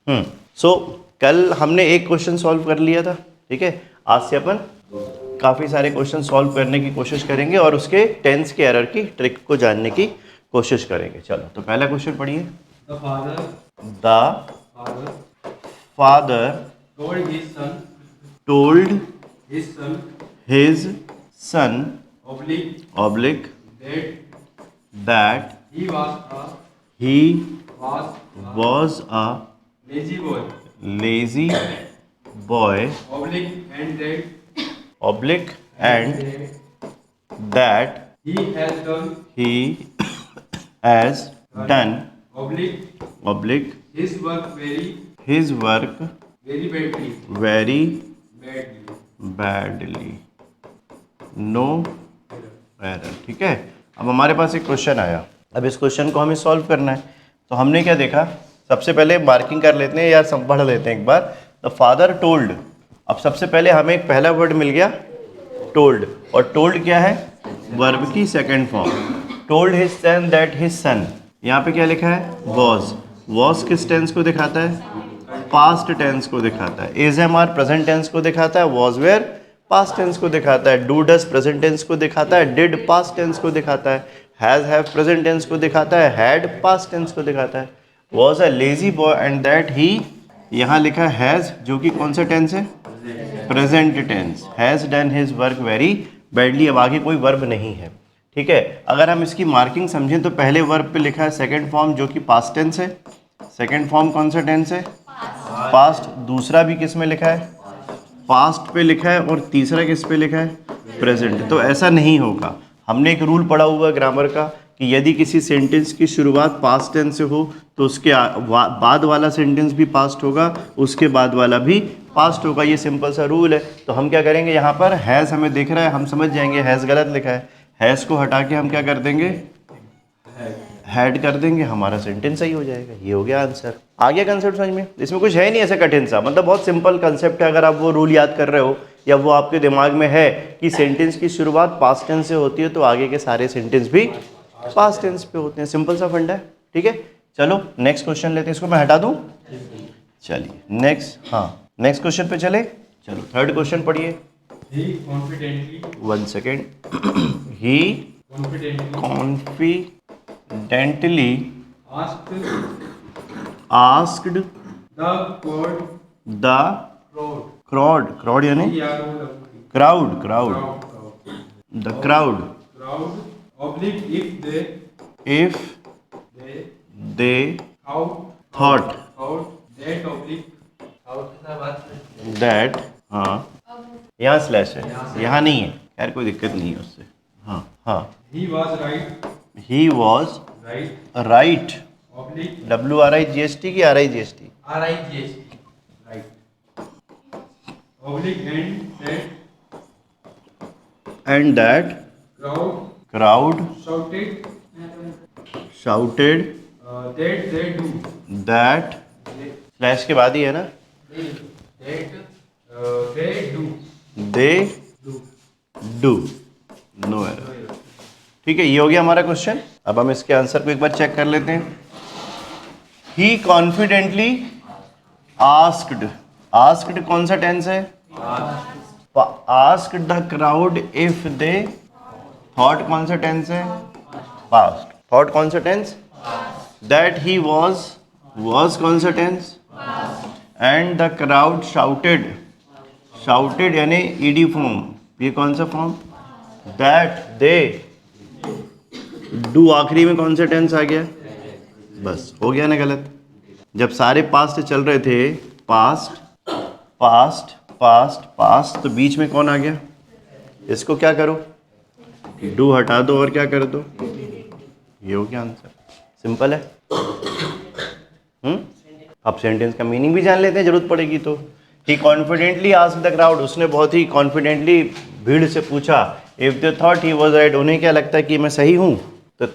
सो कल हमने एक क्वेश्चन सॉल्व कर लिया था, ठीक है। आज से अपन काफ़ी सारे क्वेश्चन सॉल्व करने की कोशिश करेंगे और उसके टेंस के एरर की ट्रिक को जानने की कोशिश करेंगे। चलो तो पहला क्वेश्चन पढ़िए। The father the father father told his son told his son his son oblique that that he was was a lazy boy lazy boy oblique and that he has done he has done oblique his work his work very badly very badly badly, no error. ठीक है, अब हमारे पास एक question आया, अब इस question को हमें सॉल्व करना है। तो हमने क्या देखा, सबसे पहले मार्किंग कर लेते हैं या सब पढ़ लेते हैं एक बार। द फादर टोल्ड, अब सबसे पहले हमें एक पहला वर्ड मिल गया टोल्ड, और टोल्ड क्या है, वर्ब की second form. Told his son that his son, यहाँ पे क्या लिखा है, वॉज किस टेंस को दिखाता है, पास्ट टेंस को दिखाता है। Is am are present tense को दिखाता है, वॉज वेयर पास्ट टेंस को दिखाता है, डू डस प्रेजेंट टेंस को दिखाता है, डिड पास्ट टेंस को दिखाता है, हैज हैव प्रेजेंट टेंस को दिखाता है, हैड पास्ट टेंस को दिखाता है। Was a lazy boy and that he, यहाँ लिखा हैज, जो कि कौन सा टेंस है, present tense, has done his work very badly. अब आगे कोई वर्ब नहीं है, ठीक है। अगर हम इसकी मार्किंग समझें तो पहले वर्ब पे लिखा है सेकंड फॉर्म जो कि पास्ट टेंस है। सेकंड फॉर्म कौन सा टेंस है, पास्ट। दूसरा भी किस में लिखा है, पास्ट पे लिखा है, और तीसरा किस पे लिखा है, प्रेजेंट। तो ऐसा नहीं होगा, हमने एक रूल पढ़ा हुआ है ग्रामर का कि यदि किसी सेंटेंस की शुरुआत पास्ट टेंस से हो तो उसके बाद वाला सेंटेंस भी पास्ट होगा, उसके बाद वाला भी पास्ट होगा। ये सिंपल सा रूल है। तो हम क्या करेंगे, यहाँ पर हैज़ हमें दिख रहा है, हम समझ जाएंगे हैज़ गलत लिखा है, हैज़ को हटा के हम क्या कर देंगे, हैड कर देंगे, हमारा सेंटेंस सही हो जाएगा। ये हो गया आंसर। आ गया कंसेप्ट समझ में, इसमें कुछ है नहीं ऐसा कठिन सा, मतलब बहुत सिंपल कंसेप्ट है। अगर आप वो रूल याद कर रहे हो या वो आपके दिमाग में है कि सेंटेंस की शुरुआत पास्ट टेंस से होती है तो आगे के सारे सेंटेंस भी पास्ट टेंस पे होते हैं। सिंपल सा फंडा है, ठीक है। चलो नेक्स्ट क्वेश्चन लेते हैं, इसको मैं हटा दूं, चलिए नेक्स्ट, हाँ नेक्स्ट क्वेश्चन पे चले। चलो थर्ड क्वेश्चन पढ़िए। he confidently one second. He confidently asked the god the crowd crowd यानी crowd the crowd oblique if they thought that oblique that, हाँ यहाँ स्लैश है, यहाँ नहीं है, यार कोई दिक्कत नहीं है उससे। हाँ हाँ, he was right he was right, WRIGST की RIGST, right oblique and that crowd shouted that they do that, slash के बाद ही है ना, they do, नो एरर। ठीक है, ये हो गया हमारा क्वेश्चन। अब हम इसके आंसर को एक बार चेक कर लेते हैं। ही कॉन्फिडेंटली आस्क्ड, आस्क्ड कौन सा टेंस है, asked the crowd if they thought कौन सा टेंस है, पास्ट। थॉट कौन सा टेंस, दैट ही was कौन सा tense, and the crowd shouted, shouted यानी ईडी फॉर्म, ये कौन सा फॉर्म, दैट दे डू आखिरी में कौन सा टेंस आ गया, बस हो गया ना गलत। जब सारे पास्ट चल रहे थे, पास्ट पास्ट पास्ट पास्ट, तो बीच में कौन आ गया, इसको क्या करो, डू हटा दो और क्या कर दो, ये हो गया आंसर। सिंपल है। अब सेंटेंस का मीनिंग भी जान लेते हैं, जरूरत पड़ेगी तो। ही कॉन्फिडेंटली आस्क्ड द क्राउड, उसने बहुत ही कॉन्फिडेंटली भीड़ से पूछा, if they thought he was right, उन्हें क्या लगता है कि मैं सही हूँ, तो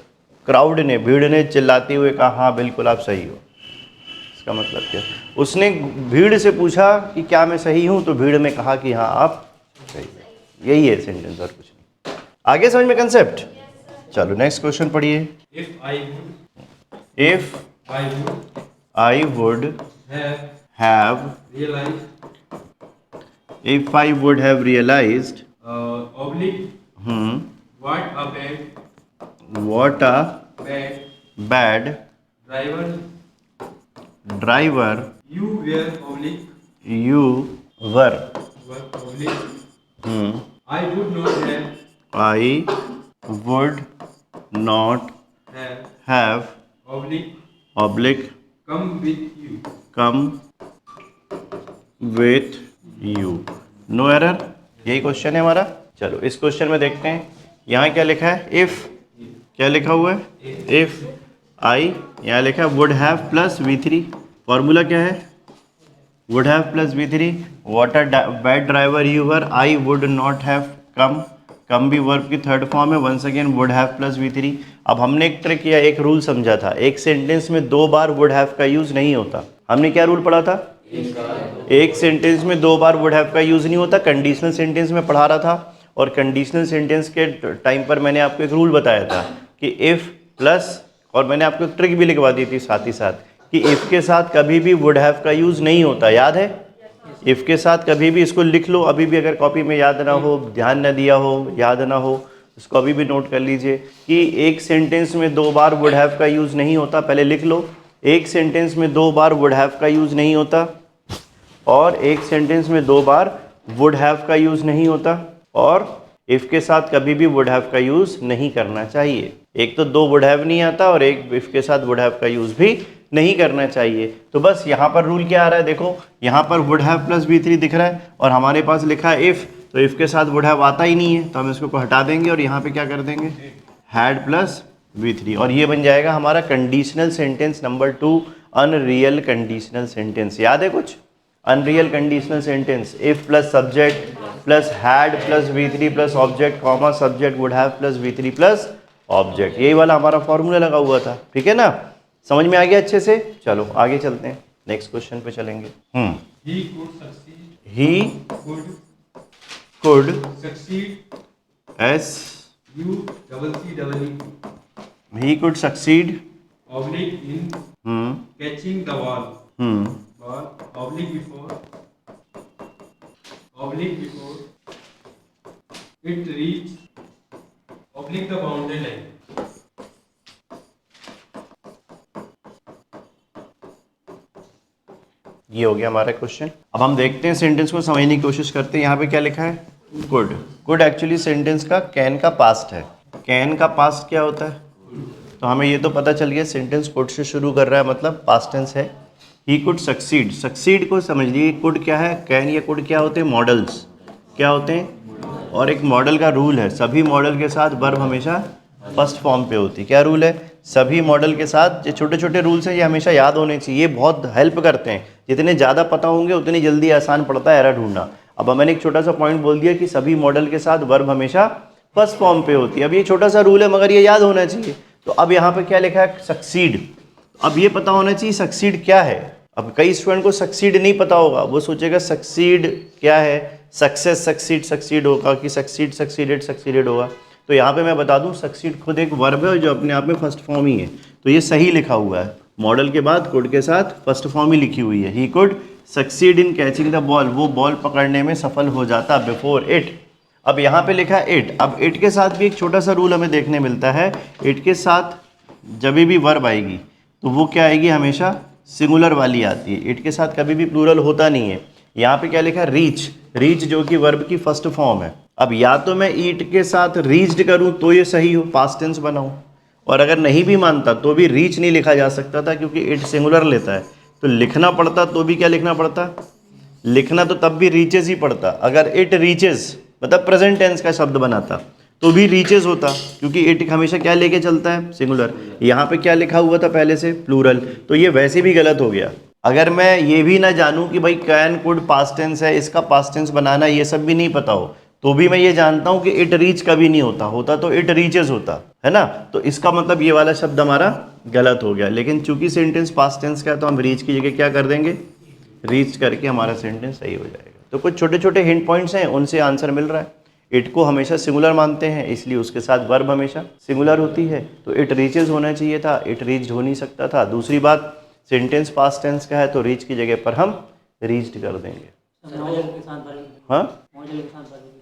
क्राउड ने, भीड़ ने चिल्लाते हुए कहा हाँ बिल्कुल आप सही हो। इसका मतलब क्या, उसने भीड़ से पूछा कि क्या मैं सही हूँ, तो भीड़ में कहा कि हाँ आप सही हो। यही है सेंटेंस और कुछ नहीं। आगे समझ में कंसेप्ट। चलो नेक्स्ट क्वेश्चन पढ़िए। if I would if I would have realized, if I would have realized oblique, hmm, what a bad, what a bad bad driver driver you were, oblique, you were. were oblique. Hmm. I would not have, I would not have have oblique oblique come with you. come with you. No error, यही question है हमारा। चलो इस question में देखते हैं, यहाँ क्या लिखा है, इफ, क्या लिखा हुआ है, इफ आई, यहाँ लिखा है would have plus V3, formula क्या है, would have plus V3, what a bad driver you were, I would not have come, come भी वर्ब की थर्ड फॉर्म है, once again would have plus V3। अब हमने एक ट्रिक किया, एक रूल समझा था, एक सेंटेंस में 2 बार वुड हैव का यूज़ नहीं होता। हमने क्या रूल पढ़ा था, एक सेंटेंस में 2 बार वुड हैव का यूज़ नहीं होता। कंडीशनल सेंटेंस में पढ़ा रहा था, और कंडीशनल सेंटेंस के टाइम पर मैंने आपको एक रूल बताया था कि इफ़ प्लस, और मैंने आपको एक ट्रिक भी लिखवा दी थी साथ ही साथ कि इफ़ के साथ कभी भी वुड हैव का यूज़ नहीं होता, याद है। इफ़ के साथ कभी भी, इसको लिख लो अभी भी, अगर कॉपी में याद ना हो, ध्यान न दिया हो, याद ना हो, इसको अभी भी नोट कर लीजिए कि एक सेंटेंस में 2 बार वुड हैव का यूज़ नहीं होता। पहले लिख लो, एक सेंटेंस में 2 बार वुड हैव का यूज़ नहीं होता, और एक सेंटेंस में 2 बार वुड हैव का यूज़ नहीं होता, और इफ़ के साथ कभी भी वुड हैव का यूज़ नहीं करना चाहिए। एक तो 2 वुड हैव नहीं आता, और एक इफ़ के साथ वुड हैव का यूज़ भी नहीं करना चाहिए। तो बस यहाँ पर रूल क्या आ रहा है, देखो यहाँ पर वुड हैव प्लस V3 दिख रहा है, और हमारे पास लिखा है इफ़, तो इफ़ के साथ वुड हैव आता ही नहीं है, तो हम इसको हटा देंगे और यहाँ पे क्या कर देंगे, हैड प्लस V3, और ये बन जाएगा हमारा conditional sentence number 2, unreal conditional sentence. याद है कुछ, unreal conditional sentence, if plus subject plus had plus V3 plus object comma subject would have plus V3 plus object, यही वाला हमारा फॉर्मूला लगा हुआ था। ठीक है ना, समझ में आ गया अच्छे से। चलो आगे चलते हैं, नेक्स्ट क्वेश्चन पे चलेंगे। He could succeed, he could could succeed, S, U double C double E, he could succeed, oblique in catching the ball, ball, oblique before it reach, oblique the boundary line. ये हो गया हमारा question. अब हम देखते हैं, sentence को समझने की कोशिश करते हैं। यहाँ पे क्या लिखा है, कुड। कुड एक्चुअली सेंटेंस का कैन का पास्ट है। कैन का पास्ट क्या होता है, तो हमें ये तो पता चल गया, सेंटेंस कुड से शुरू कर रहा है, मतलब पास्ट टेंस है। ही कुड सक्सीड, सक्सीड को समझ लीजिए, कुड क्या है, कैन या कुड क्या होते हैं, मॉडल्स क्या होते हैं, और एक मॉडल का रूल है, सभी मॉडल के साथ वर्ब हमेशा फर्स्ट फॉर्म पे होती है। क्या रूल है, सभी मॉडल के साथ, ये छोटे छोटे रूल्स हैं, ये हमेशा याद होने चाहिए, ये बहुत हेल्प करते हैं। जितने ज़्यादा पता होंगे उतनी जल्दी आसान पड़ता है एरर ढूंढना। अब मैंने एक छोटा सा पॉइंट बोल दिया कि सभी मॉडल के साथ वर्ब हमेशा फर्स्ट फॉर्म पे होती है। अब ये छोटा सा रूल है, मगर ये याद होना चाहिए। तो अब यहाँ पे क्या लिखा है, सक्सीड। अब ये पता होना चाहिए सक्सीड क्या है। अब कई स्टूडेंट को सक्सीड नहीं पता होगा, वो सोचेगा सक्सीड क्या है, सक्सेस सक्सीड सक्सीड होगा कि सक्सीड सक्सीडेड सक्सीडेड होगा। तो यहाँ पे मैं बता दूँ, सक्सीड खुद एक वर्ब है जो अपने आप में फर्स्ट फॉर्म ही है, तो ये सही लिखा हुआ है। मॉडल के बाद कुड के साथ फर्स्ट फॉर्म ही लिखी हुई है। He could succeed in catching the ball, वो बॉल पकड़ने में सफल हो जाता बिफोर इट। अब यहाँ पे लिखा है इट। अब इट के साथ भी एक छोटा सा रूल हमें देखने मिलता है, इट के साथ जब भी वर्ब आएगी तो वो क्या आएगी, हमेशा सिंगुलर वाली आती है। इट के साथ कभी भी प्लूरल होता नहीं है। यहाँ पे क्या लिखा है, रीच। रीच जो कि वर्ब की फर्स्ट फॉर्म है। अब या तो मैं ईट के साथ रीच्ड करूँ तो ये सही हो, पास्ट टेंस बनाऊँ, और अगर नहीं भी मानता तो भी रीच नहीं लिखा जा सकता था क्योंकि इट सिंगुलर लेता है। तो लिखना पड़ता तो भी क्या लिखना पड़ता, लिखना तो तब भी रीचेज ही पड़ता। अगर इट रीचेज मतलब प्रेजेंट टेंस का शब्द बनाता तो भी रीचेज होता, क्योंकि इट हमेशा क्या लेके चलता है, सिंगुलर। यहाँ पे क्या लिखा हुआ था पहले से, प्लूरल, तो ये वैसे भी गलत हो गया। अगर मैं ये भी ना जानूँ कि भाई कैन कुड पास्ट टेंस है, इसका पास्ट टेंस बनाना, ये सब भी नहीं पता हो, तो भी मैं ये जानता हूँ कि इट रीच कभी नहीं होता, होता तो इट रीचेज होता है ना। तो इसका मतलब ये वाला शब्द हमारा गलत हो गया। लेकिन चूंकि सेंटेंस पास्ट टेंस का है तो हम रीच की जगह क्या कर देंगे, रीच करके हमारा सेंटेंस सही हो जाएगा। तो कुछ छोटे छोटे हिंट पॉइंट्स हैं, उनसे आंसर मिल रहा है। इट को हमेशा सिंगुलर मानते हैं, इसलिए उसके साथ वर्ब हमेशा सिंगुलर होती है, तो इट रीचेज होना चाहिए था, इट रीच्ड हो नहीं सकता था। दूसरी बात, सेंटेंस पास्ट टेंस का है तो रीच की जगह पर हम रीच्ड कर देंगे। हाँ,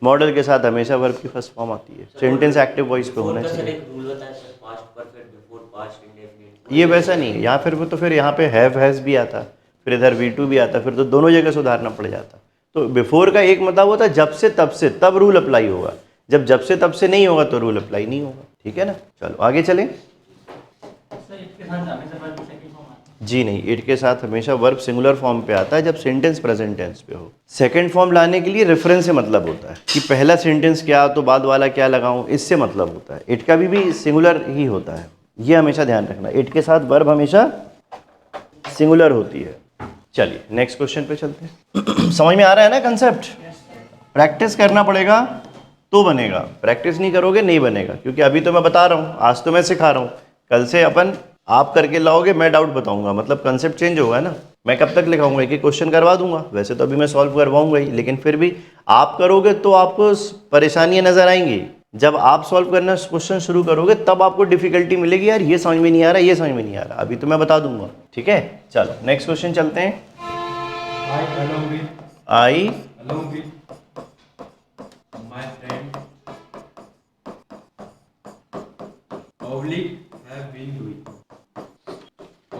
मॉडल के साथ हमेशा वर्ब की फर्स्ट फॉर्म आती है। सेंटेंस एक्टिव वॉइस पे होना चाहिए। ये वैसा नहीं है, या फिर वो तो फिर यहाँ पे हैव हैज़ भी आता, फिर इधर V2 भी आता, फिर तो दोनों जगह सुधारना पड़ जाता। तो बिफोर का एक मतलब होता है जब से तब से, तब रूल अप्लाई होगा। जब से तब से नहीं होगा तो रूल अप्लाई नहीं होगा। ठीक है ना, चलो आगे चलें। जी नहीं, इट के साथ हमेशा वर्ब सिंगुलर फॉर्म पे आता है जब सेंटेंस प्रेजेंट टेंस पे हो। सेकंड फॉर्म लाने के लिए रेफरेंस से मतलब होता है कि पहला सेंटेंस क्या तो बाद वाला क्या लगाऊं, इससे मतलब होता है। इट का भी सिंगुलर ही होता है, ये हमेशा ध्यान रखना। इट के साथ वर्ब हमेशा सिंगुलर होती है। चलिए नेक्स्ट क्वेश्चन पे चलते हैं। समझ में आ रहा है ना कंसेप्ट? प्रैक्टिस करना पड़ेगा तो बनेगा, प्रैक्टिस नहीं करोगे नहीं बनेगा। क्योंकि अभी तो मैं बता रहा हूँ, आज तो मैं सिखा रहा हूँ, कल से अपन आप करके लाओगे, मैं डाउट बताऊंगा, मतलब कंसेप्ट चेंज होगा ना। मैं कब तक लिखाऊंगा, एक क्वेश्चन करवा दूंगा। वैसे तो अभी मैं सॉल्व करवाऊंगा ही, लेकिन फिर भी आप करोगे तो आपको परेशानियां नजर आएंगी। जब आप सॉल्व करना क्वेश्चन शुरू करोगे तब आपको डिफिकल्टी मिलेगी, यार ये समझ में नहीं आ रहा, ये समझ में नहीं आ रहा। अभी तो मैं बता दूंगा। ठीक है, चलो नेक्स्ट क्वेश्चन चलते हैं। आई along with my friend oblique have been doing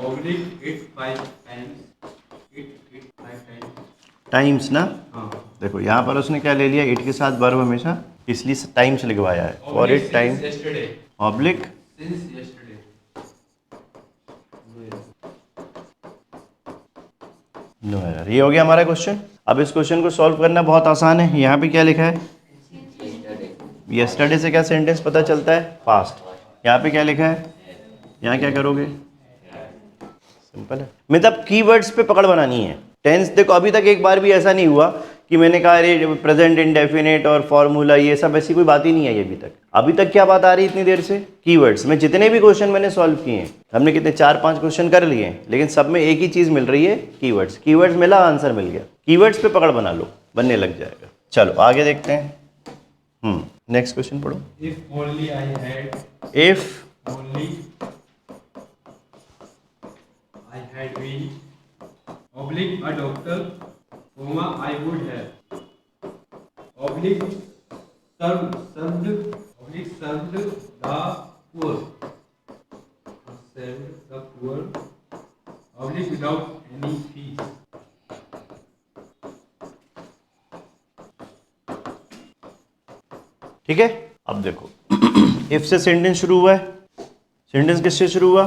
oblique it 5 times it 5 times times ना, हाँ देखो यहाँ पर उसने क्या ले लिया, इट के साथ वर्ब हमेशा, इसलिए टाइम्स लिखवाया है। For it time yesterday oblique since yesterday no error. ये हो गया हमारा क्वेश्चन। अब इस क्वेश्चन को सॉल्व करना बहुत आसान है। यहाँ पे क्या लिखा है, यस्टरडे से क्या सेंटेंस पता चलता है, पास्ट। यहाँ पे क्या लिखा है, यहाँ क्या करोगे, सिंपल है। मतलब कीवर्ड्स पे पकड़ बनानी है। टेंस देखो, अभी तक एक बार भी ऐसा नहीं हुआ कि मैंने कहा अरे प्रेजेंट इंडेफिनिट और फॉर्मूला ये सब, ऐसी कोई बात ही नहीं आई अभी तक। अभी तक क्या बात आ रही है इतनी देर से, कीवर्ड्स में। जितने भी क्वेश्चन मैंने सॉल्व किए हैं, हमने कितने 4-5 क्वेश्चन कर लिए हैं, लेकिन सब में एक ही चीज मिल रही है, कीवर्ड्स। कीवर्ड्स मिला, आंसर मिल गया। कीवर्ड्स पे पकड़ बना लो, बनने लग जाएगा। चलो आगे देखते हैं। नेक्स्ट क्वेश्चन पढ़ो। if only I had if only I had been oblique a doctor comma I would have oblique served oblique served the poor served the poor oblique without any fees ठीक है। अब देखो if से sentence शुरू हुआ है। Sentence किससे शुरू हुआ,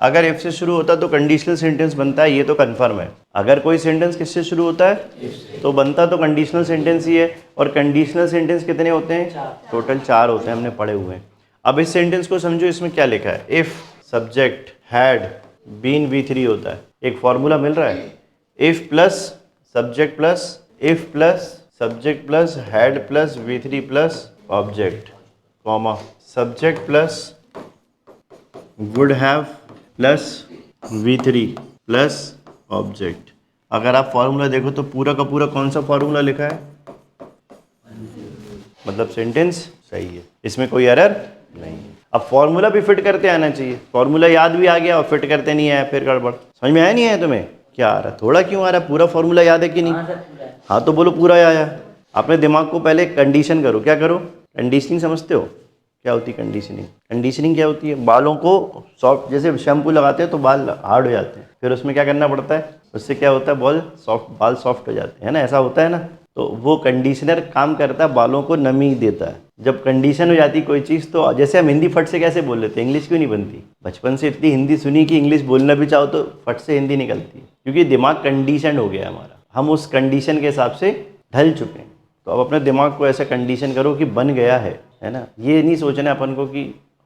अगर इफ से शुरू होता तो कंडीशनल सेंटेंस बनता है, ये तो कंफर्म है। अगर कोई सेंटेंस किससे शुरू होता है तो बनता तो कंडीशनल सेंटेंस ही है। और कंडीशनल सेंटेंस कितने होते हैं, टोटल 4 होते हैं, हमने पढ़े हुए हैं। अब इस सेंटेंस को समझो, इसमें क्या लिखा है, if subject had been V3 होता है। एक फॉर्मूला मिल रहा है, if plus subject plus if plus subject plus had plus V3 plus object comma subject plus would have plus V3 plus object. अगर आप फॉर्मूला देखो तो पूरा का पूरा कौन सा फॉर्मूला लिखा है, मतलब सेंटेंस सही है, इसमें कोई एरर नहीं है। अब फॉर्मूला भी फिट करते आना चाहिए। फॉर्मूला याद भी आ गया और फिट करते नहीं आया, फिर गड़बड़। समझ में आया नहीं आया तुम्हें, क्या आ रहा है, थोड़ा क्यों आ रहा है, पूरा फॉर्मूला याद है कि नहीं? हाँ तो बोलो पूरा आया। अपने दिमाग को पहले कंडीशन करो। क्या करो, कंडीशनिंग समझते हो क्या होती है कंडीशनिंग? कंडीशनिंग क्या होती है, बालों को सॉफ्ट, जैसे शैम्पू लगाते हैं तो बाल हार्ड हो जाते हैं, फिर उसमें क्या करना पड़ता है, उससे क्या होता है, बाल सॉफ्ट हो जाते हैं ना, ऐसा होता है ना। तो वो कंडीशनर काम करता है, बालों को नमी देता है। जब कंडीशन हो जाती कोई चीज़, तो जैसे हम हिंदी फट से कैसे बोल लेते हैं, इंग्लिश क्यों नहीं बनती? बचपन से इतनी हिंदी सुनी कि इंग्लिश बोलना भी चाहो तो फट से हिंदी निकलती है, क्योंकि दिमाग कंडीशन हो गया हमारा, हम उस कंडीशन के हिसाब से ढल चुके हैं। तो अब अपने दिमाग को ऐसा कंडीशन करो कि बन गया है ना। ये नहीं सोचना अपन को कि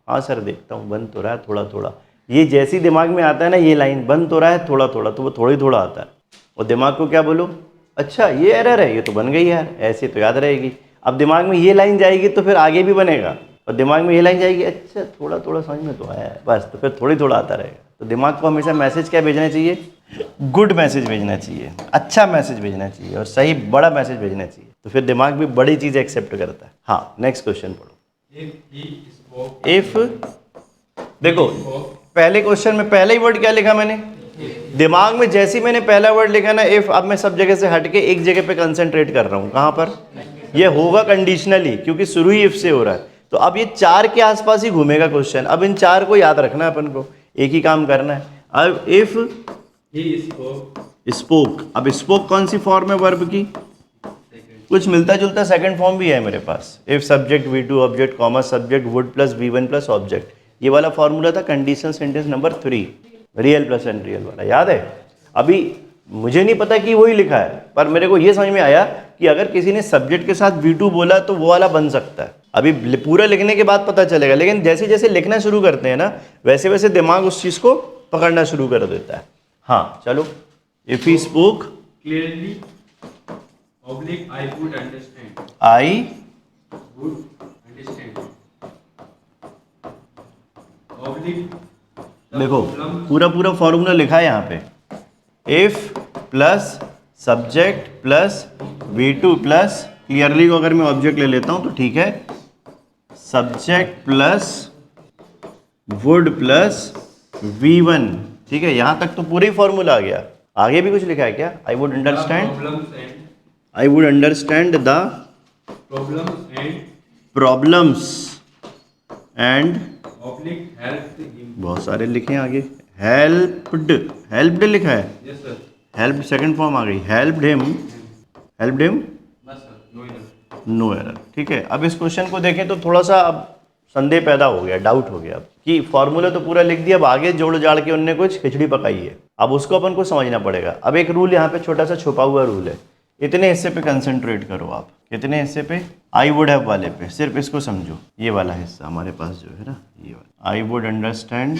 हाँ सर देखता हूँ बन तो रहा है थोड़ा थोड़ा। ये जैसी दिमाग में आता है ना, ये लाइन बन तो रहा है थोड़ा थोड़ा, तो वो थोड़ा ही थोड़ा आता है। और दिमाग को क्या बोलो, अच्छा ये एरर है, ये तो बन गई यार, ऐसे तो याद रहेगी। अब दिमाग में ये लाइन जाएगी तो फिर आगे भी बनेगा, और दिमाग में ये लाइन जाएगी, अच्छा थोड़ा थोड़ा समझ में तो आया है, बस तो फिर थोड़ी थोड़ा आता रहेगा। तो दिमाग को हमेशा मैसेज क्या भेजना चाहिए, गुड मैसेज भेजना चाहिए, अच्छा मैसेज भेजना चाहिए, और सही बड़ा मैसेज भेजना चाहिए। तो फिर दिमाग भी बड़ी चीज़ एक्सेप्ट करता है। हाँ नेक्स्ट क्वेश्चन पढ़ो। इफ देखो पहले क्वेश्चन में पहले ही वर्ड क्या लिखा मैंने, दिमाग में जैसे ही मैंने पहला वर्ड लिखा ना इफ, अब मैं सब जगह से हट के एक जगह पे कंसंट्रेट कर रहा हूँ। कहाँ पर? ये होगा कंडीशनली, क्योंकि शुरू ही इफ से हो रहा है। तो अब ये 4 के आसपास ही घूमेगा क्वेश्चन। अब इन 4 को याद रखना है अपन को, एक ही काम करना है। अब इफ He spoke. स्पोक, अब स्पोक कौन सी फॉर्म है वर्ब की? कुछ मिलता जुलता सेकंड फॉर्म भी है मेरे पास। If subject V2 object comma subject would plus V1 plus object, ये वाला फॉर्मूला था conditional sentence number 3, real plus unreal वाला, याद है? अभी मुझे नहीं पता कि वही लिखा है, पर मेरे को ये समझ में आया कि अगर किसी ने सब्जेक्ट के साथ V2 बोला तो वो वाला बन सकता है। अभी पूरा लिखने के बाद पता चलेगा, लेकिन जैसे जैसे लिखना शुरू करते हैं ना वैसे वैसे दिमाग उस चीज़ को पकड़ना शुरू कर देता है। हाँ चलो, if he spoke Clearly. Oblique. I would understand. I Would understand. Oblique. The देखो problem. पूरा पूरा फॉर्मूला लिखा है यहाँ पे। If plus subject plus V2 plus, clearly को अगर मैं ऑब्जेक्ट ले लेता हूँ तो ठीक है, subject plus would plus V1, ठीक है। यहाँ तक तो पूरा ही फॉर्मूला आ गया। आगे भी कुछ लिखा है क्या? I would understand, Problems and. I would understand the Problems and. Problems and, Oblique helped him. बहुत सारे लिखे हैं आगे। हेल्प्ड, हेल्प्ड लिखा है, Yes sir. Help second form आ गई। हेल्प्ड हिम, हेल्प्ड हिम, बस sir. No error. No error, ठीक है। अब इस क्वेश्चन को देखें तो थोड़ा सा अब संदेह पैदा हो गया, डाउट हो गया अब कि फॉर्मूला तो पूरा लिख दिया, अब आगे जोड़ जाड़ के उनने कुछ खिचड़ी पकाई है, अब उसको अपन को समझना पड़ेगा। अब एक रूल यहाँ पे छोटा सा छुपा हुआ रूल है, इतने हिस्से पे कंसंट्रेट करो आप। कितने हिस्से पे? आई वुड हैव वाले पे, सिर्फ इसको समझो। ये वाला हिस्सा हमारे पास जो है ना, ये वाला आई वुड अंडरस्टैंड,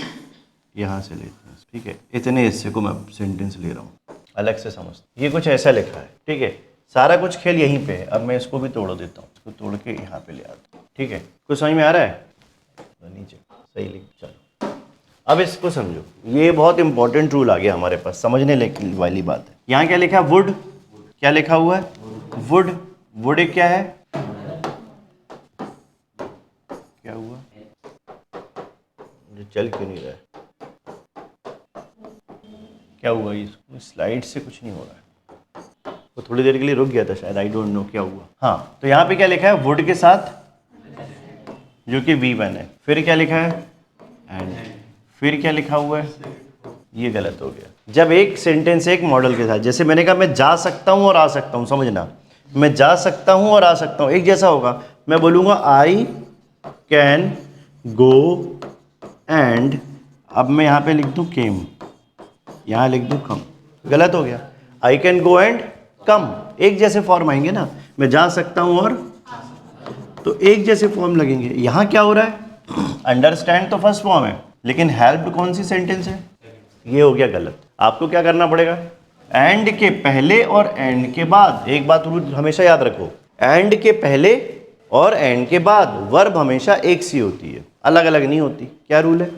यहाँ से लेते हैं, ठीक है। इतने हिस्से को मैं सेंटेंस ले रहा हूँ, अलग से समझते। ये कुछ ऐसा लिखा है, ठीक है। सारा कुछ खेल यहीं पे है। अब मैं इसको भी तोड़ देता हूँ, इसको तोड़ के यहाँ पे ले आता हूँ, ठीक है। कुछ समझ में आ रहा है? तो नीचे सही लिख, चलो अब इसको समझो। ये बहुत इंपॉर्टेंट रूल आ गया हमारे पास, समझने वाली बात है। यहाँ क्या लिखा है? वुड, क्या लिखा हुआ है? वुड, वुड एक क्या है? क्या हुआ? मुझे चल क्यों नहीं रहा है? क्या हुआ? इसको स्लाइड से कुछ नहीं हो रहा है, वो थोड़ी देर के लिए रुक गया था शायद, आई डोंट नो क्या हुआ। हाँ, तो यहाँ पे क्या लिखा है? वुड के साथ जो कि V1 है, फिर क्या लिखा है? एंड, फिर क्या लिखा हुआ है? ये गलत हो गया। जब एक सेंटेंस एक मॉडल के साथ, जैसे मैंने कहा मैं जा सकता हूँ और आ सकता हूँ, समझना, मैं जा सकता हूँ और आ सकता हूँ एक जैसा होगा। मैं बोलूँगा आई कैन गो एंड, अब मैं यहाँ पे लिख दूँ केम, यहाँ लिख दूँ कम, गलत हो गया। I can go and come, एक जैसे फॉर्म आएंगे ना, मैं जा सकता हूँ और, तो एक जैसे फॉर्म लगेंगे। यहाँ क्या हो रहा है? अंडरस्टैंड तो फर्स्ट फॉर्म है, लेकिन हेल्प्ड कौन सी सेंटेंस है? ये हो गया गलत। आपको क्या करना पड़ेगा? एंड के पहले और एंड के बाद, एक बात रूल हमेशा याद रखो, एंड के पहले और एंड के बाद वर्ब हमेशा एक सी होती है, अलग अलग नहीं होती। क्या रूल है?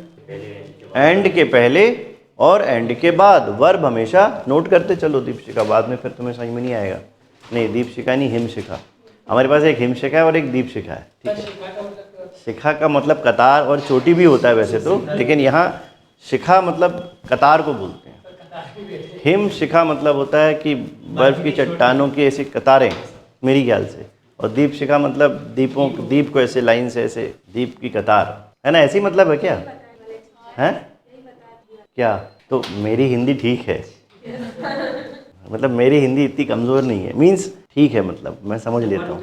एंड के पहले और एंड के बाद वर्ब हमेशा, नोट करते चलो दीपशिका, बाद में फिर तुम्हें समझ में नहीं आएगा। नहीं, दीपशिका नहीं, हिमशिखा। हमारे पास एक हिमशिखा है और एक दीपशिखा है, ठीक है। शिखा का मतलब कतार और चोटी भी होता है वैसे तो, लेकिन यहाँ शिखा मतलब कतार को बोलते हैं। हिम शिखा मतलब होता है कि बर्फ की चट्टानों की ऐसी कतारें, मेरी ख्याल से। और दीप शिखा मतलब दीपों, दीप को ऐसे लाइन से, ऐसे दीप की कतार, है ना? ऐसी मतलब है क्या? है क्या? तो मेरी हिंदी ठीक है, मतलब मेरी हिंदी इतनी कमज़ोर नहीं है, मीन्स ठीक है, मतलब मैं समझ लेता हूँ।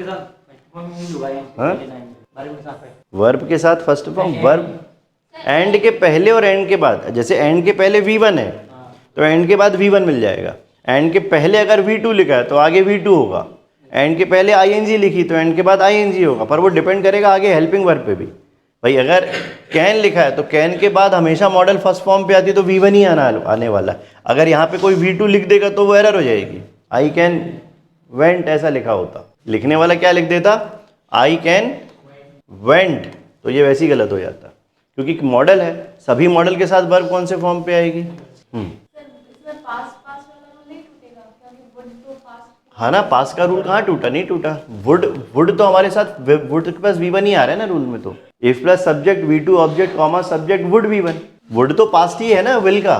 वर्ब के साथ फर्स्ट फॉर्म, वर्ब एंड के पहले और एंड के बाद, जैसे एंड के पहले V1 है तो एंड के बाद V1 मिल जाएगा। एंड के पहले अगर V2 लिखा है तो आगे V2 होगा। एंड के पहले ing लिखी तो एंड के बाद ing होगा, पर वो डिपेंड करेगा आगे हेल्पिंग वर्ब पे भी। भाई अगर कैन लिखा है तो कैन के बाद हमेशा मॉडल फर्स्ट फॉर्म पे आती है, तो V1 ही आने वाला है। अगर यहाँ पे कोई V2 लिख देगा तो वो एरर हो जाएगी। आई कैन वेंट ऐसा लिखा होता, लिखने वाला क्या लिख देता? आई कैन वेंट, तो ये वैसे ही गलत हो जाता, क्योंकि मॉडल है। सभी मॉडल के साथ वर्ब कौन से फॉर्म पे आएगी? हाँ ना, पास का रूल कहाँ टूटा? नहीं टूटा। वुड, वुड तो हमारे साथ, वुड के पास V1 ही आ रहा है ना रूल में। तो if plus subject V2 object comma subject would V1, would तो पास्ट ही है ना विल का।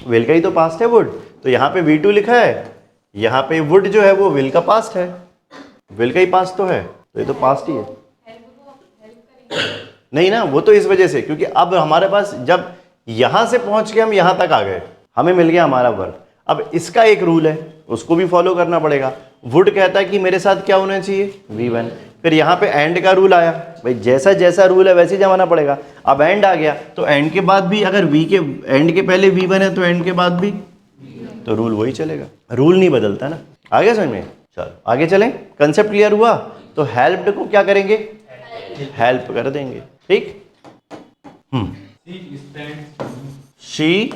विल का ही तो पास्ट है वुड, तो यहाँ पे V2 लिखा है, यहाँ पे वुड जो है वो विल का पास्ट है, विल का ही पास्ट तो है, तो ये तो पास्ट ही है। नहीं ना, वो तो इस वजह से क्योंकि अब हमारे पास जब यहाँ से पहुँच के हम यहाँ तक आ गए, हमें मिल गया हमारा वर्ब। अब इसका एक रूल है, उसको भी फॉलो करना पड़ेगा। वुड कहता है कि मेरे साथ क्या होना चाहिए, V1। फिर यहाँ पे एंड का रूल आया, भाई जैसा जैसा रूल है वैसे ही जमाना पड़ेगा। अब एंड आ गया तो एंड के बाद भी अगर V के एंड के पहले V1 है तो एंड के बाद भी, तो रूल वही चलेगा, रूल नहीं बदलता ना। आ गया समझ में? चलो आगे चलें, कंसेप्ट क्लियर हुआ? तो हेल्प्ड को क्या करेंगे, हेल्प कर देंगे, ठीक। शी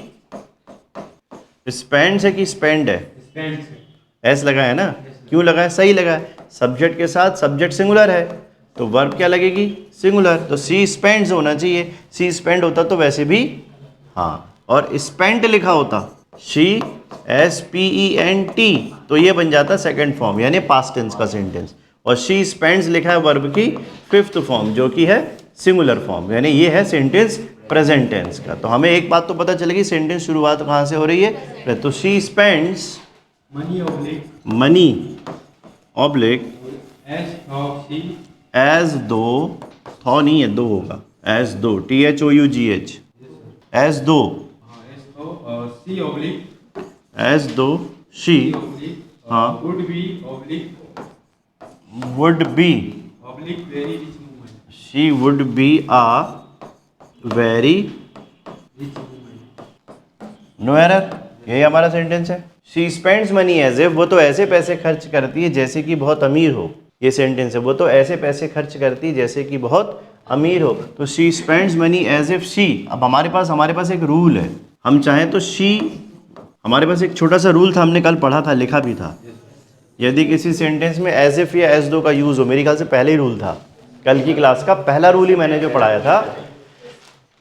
स्पेंड्स है कि स्पेंड है, एस लगा है ना, क्यों लगा है, सही लगा है। सब्जेक्ट के साथ सब्जेक्ट सिंगुलर है तो वर्ब क्या लगेगी, सिंगुलर, तो सी स्पेंड्स होना चाहिए। सी स्पेंड होता तो वैसे भी हाँ, और स्पेंट लिखा होता शी SPENT तो ये बन जाता सेकंड फॉर्म यानी पास्ट टेंस का सेंटेंस, और शी स्पेंड्स लिखा है वर्ब की फिफ्थ फॉर्म जो कि है सिंगुलर फॉर्म, यानी ये है सेंटेंस प्रेजेंट टेंस का। तो हमें एक बात तो पता चलेगी सेंटेंस शुरुआत कहाँ से हो रही है, तो she spends money oblique as though, though नहीं है, दो होगा, as though, THOUGH, as though, as though she हाँ would be, she would be a very, no error, यही हमारा सेंटेंस है। She spends money as if, वो तो ऐसे पैसे खर्च करती है जैसे कि बहुत अमीर हो, ये सेंटेंस है, वो तो ऐसे पैसे खर्च करती है जैसे कि बहुत अमीर हो, तो she spends money as if she. अब हमारे पास एक रूल है, हम चाहें तो शी, हमारे पास एक छोटा सा रूल था, हमने कल पढ़ा था, लिखा भी था, यदि किसी सेंटेंस में एज इफ या एज दो का यूज़ हो, मेरे ख्याल से पहले ही रूल था, कल की क्लास का पहला रूल ही मैंने जो पढ़ाया था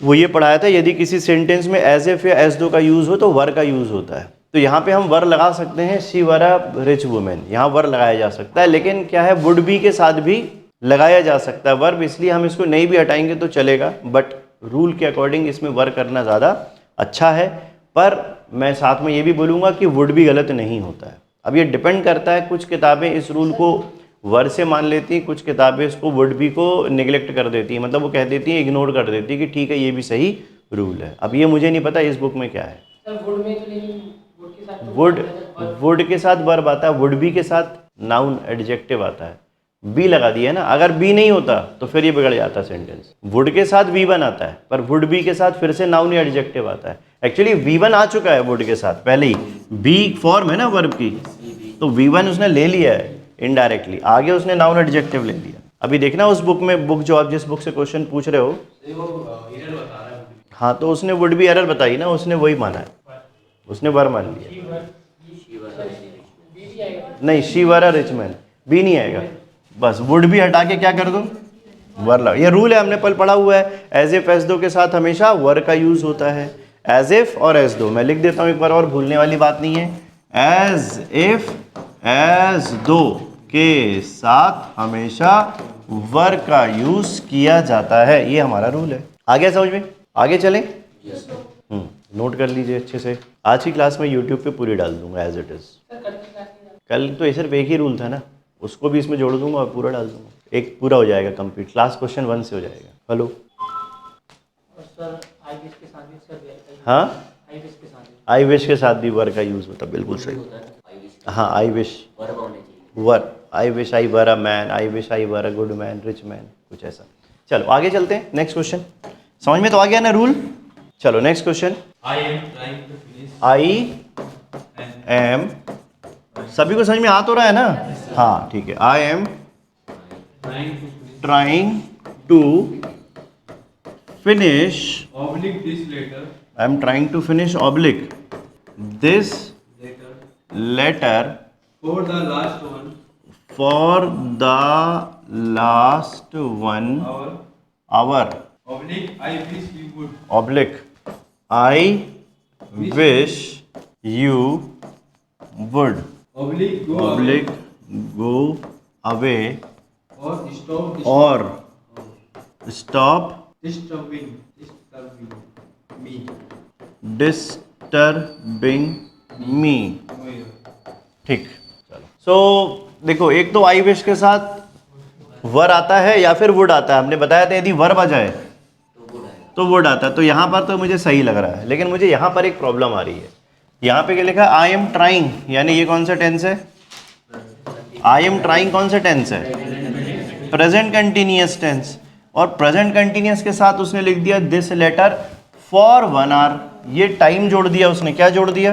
वो ये पढ़ाया था, यदि किसी सेंटेंस में एज इफ या एज दो का यूज़ हो तो वर का यूज़ होता है। तो यहाँ पे हम वर लगा सकते हैं, she were a rich women, यहाँ वर लगाया जा सकता है, लेकिन क्या है वुड बी के साथ भी लगाया जा सकता है वर्ब, इसलिए हम इसको नहीं भी हटाएंगे तो चलेगा, बट रूल के अकॉर्डिंग इसमें वर करना ज़्यादा अच्छा है। पर मैं साथ में ये भी बोलूँगा कि वुड भी गलत नहीं होता है। अब ये डिपेंड करता है, कुछ किताबें इस रूल को वर से मान लेती हैं, कुछ किताबें इसको वुड बी को निगलेक्ट कर देती हैं, मतलब वो कह देती हैं, इग्नोर कर देती है कि ठीक है ये भी सही रूल है। अब ये मुझे नहीं पता इस बुक में क्या है। वुड के साथ वर्ब आता है, वुड बी के साथ नाउन एडजेक्टिव आता है, बी लगा दिया है ना, अगर बी नहीं होता तो फिर ये बिगड़ जाता सेंटेंस। वुड के साथ V1 आता है पर वुड बी के साथ फिर से नाउन या एडजेक्टिव आता है। एक्चुअली V1 आ चुका है वुड के साथ पहले ही, बी फॉर्म है ना वर्ब की, तो V1 उसने ले लिया है इनडायरेक्टली, आगे उसने नाउन एडजेक्टिव ले लिया। अभी देखना उस बुक में, बुक जो आप जिस बुक से क्वेश्चन पूछ रहे हो, हाँ तो उसने वुड बी एरर बताई ना, उसने वही माना है, उसने वर मान लिया। नहीं, she were a rich man, be नहीं आएगा, बस वुड भी हटा के क्या कर दो, वर लगा। ये रूल है, हमने पल पढ़ा हुआ है, एज इफ एज दो के साथ हमेशा वर का यूज होता है, एज इफ और एज दो। मैं लिख देता हूँ एक बार और, भूलने वाली बात नहीं है, एज इफ एज दो के साथ हमेशा वर का यूज किया जाता है, ये हमारा रूल है। आ गया समझ में? आगे चलें। नोट कर लीजिए अच्छे से, आज की क्लास में यूट्यूब पे पूरी डाल दूंगा एज इट इज। कल तो सिर्फ एक ही रूल था ना, उसको भी इसमें जोड़ दूंगा और पूरा डाल दूंगा, एक पूरा हो जाएगा कंप्लीट, क्लास क्वेश्चन 1 से हो जाएगा। हेलो हाँ, आई विश के साथ भी वर का यूज होता, बिल्कुल सही। हाँ, I wish were, I wish I were a man, I wish I were a good man, rich man, कुछ ऐसा। चलो आगे चलते हैं, नेक्स्ट क्वेश्चन। समझ में तो आ गया ना रूल? चलो नेक्स्ट क्वेश्चन। आई एम, सभी को समझ में आ तो रहा है ना? हाँ ठीक है। I am trying to finish I am trying to finish oblique this letter for the last one hour oblique I wish you would oblique I wish you would oblique go away or stop disturbing me disturbing me. ठीक, चलो। सो देखो, एक तो I wish के साथ वर आता है या फिर वुड आता है। हमने बताया था यदि वर्ब आ जाए तो वुड आता है। तो यहाँ पर तो मुझे सही लग रहा है, लेकिन मुझे यहाँ पर एक प्रॉब्लम आ रही है। यहाँ पे क्या लिखा है? आई एम ट्राइंग, यानी ये कौन सा टेंस है? आई एम ट्राइंग कौन सा टेंस है? Present continuous tense. और प्रेजेंट कंटिन्यूअस के साथ उसने लिख दिया दिस लेटर फॉर 1 आवर। ये टाइम जोड़ दिया उसने। क्या जोड़ दिया?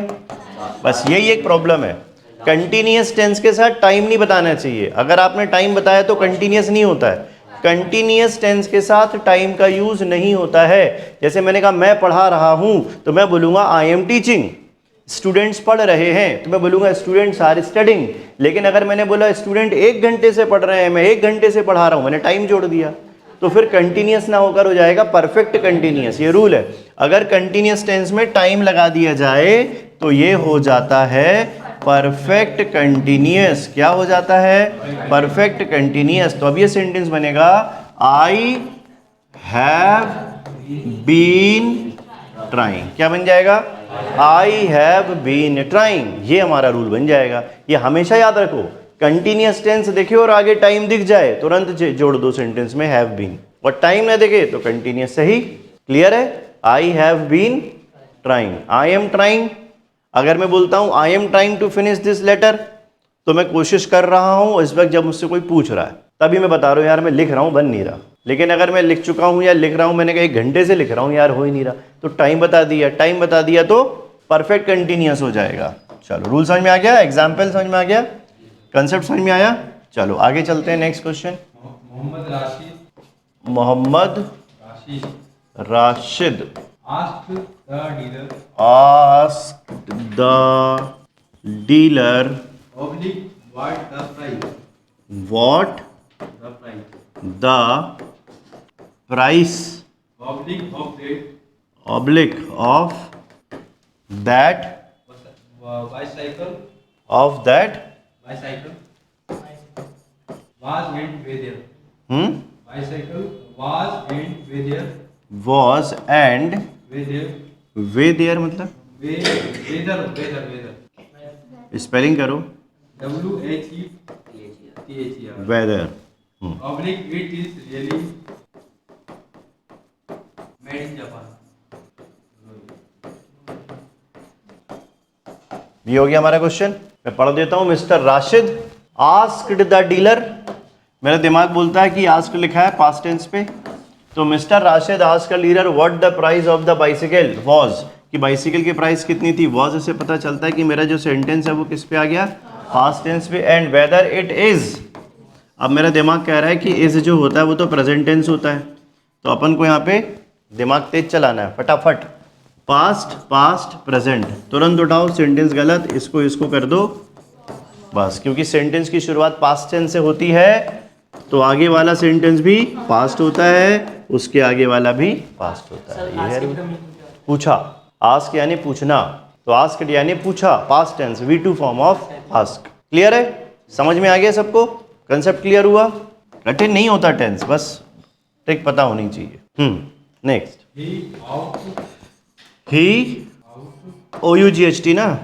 बस यही एक प्रॉब्लम है। कंटिन्यूअस टेंस के साथ टाइम नहीं बताना चाहिए। अगर आपने टाइम बताया तो कंटिन्यूअस नहीं होता है। कंटिन्यूअस टेंस के साथ टाइम का यूज नहीं होता है। जैसे मैंने कहा मैं पढ़ा रहा हूं, तो मैं बोलूंगा आई एम टीचिंग। स्टूडेंट्स पढ़ रहे हैं तो मैं बोलूंगा स्टूडेंट्स आर स्टडिंग। लेकिन अगर मैंने बोला स्टूडेंट 1 घंटे से पढ़ रहे हैं, मैं 1 घंटे से पढ़ा रहा हूं, मैंने टाइम जोड़ दिया, तो फिर कंटिन्यूअस ना होकर हो जाएगा परफेक्ट कंटिन्यूअस। ये रूल है। अगर कंटिन्यूअस टेंस में टाइम लगा दिया जाए तो ये हो जाता है परफेक्ट कंटिन्यूअस। क्या हो जाता है? Perfect continuous. तो अब ये सेंटेंस बनेगा आई हैव बीन ट्राइंग। क्या बन जाएगा? I have been trying. ये हमारा रूल बन जाएगा। ये हमेशा याद रखो। कंटिन्यूअस टेंस देखे और आगे टाइम दिख जाए, तुरंत जोड़ दो सेंटेंस में हैव बीन। और टाइम ना देखे तो कंटिन्यूअस सही। क्लियर है? I have been trying, I am trying. अगर मैं बोलता हूं I am trying to finish this letter, तो मैं कोशिश कर रहा हूं। इस वक्त जब मुझसे कोई पूछ रहा है तभी मैं बता रहा हूं यार मैं लिख रहा हूं, बन नहीं रहा। लेकिन अगर मैं लिख चुका हूं या लिख रहा हूं, मैंने कहा 1 घंटे से लिख रहा हूं यार हो ही नहीं रहा, तो टाइम बता दिया। टाइम बता दिया तो परफेक्ट कंटिन्यूअस हो जाएगा। चलो, रूल समझ में आ गया? एग्जाम्पल समझ में आ गया? कंसेप्ट समझ में आया? चलो आगे चलते हैं। Next question. Mohammad Rashid asked the dealer what the price oblique of that bicycle of that was and whether bicycle was and whether was and whether whether मतलब whether स्पेलिंग करो। WHETHER whether. oblique it is really made in Japan। ये हो गया हमारा question. मैं पढ़ देता हूं। Mister Rashid asked the dealer. मेरा दिमाग बोलता है कि आस्क लिखा है पास्ट टेंस पे, तो mister Rashid asked the dealer what the price of the bicycle was, कि बाइसिकल की प्राइस कितनी थी। वाज से पता चलता है कि मेरा जो सेंटेंस है वो किस पे आ गया? पास्ट टेंस पे। And whether it is. अब मेरा दिमाग कह रहा है कि इज जो होता है वो तो प्रेजेंट टेंस होता है, तो अपन को यहाँ पे दिमाग तेज चलाना है फटाफट। पास्ट पास्ट प्रेजेंट तुरंत उठाओ। सेंटेंस गलत, इसको कर दो बस। क्योंकि सेंटेंस की शुरुआत पास्ट टेंस से होती है तो आगे वाला सेंटेंस भी पास्ट होता है, उसके आगे वाला भी पास्ट होता है। ये है पूछा। आस्क यानी पूछना, तो आस्क यानी पूछा, past tense, V2 form of ask. Clear है? समझ में आ गया सबको? कंसेप्ट क्लियर हुआ? कठिन नहीं होता टेंस, बस ट्रिक पता होनी चाहिए। नेक्स्ट। ही OUGHT ना,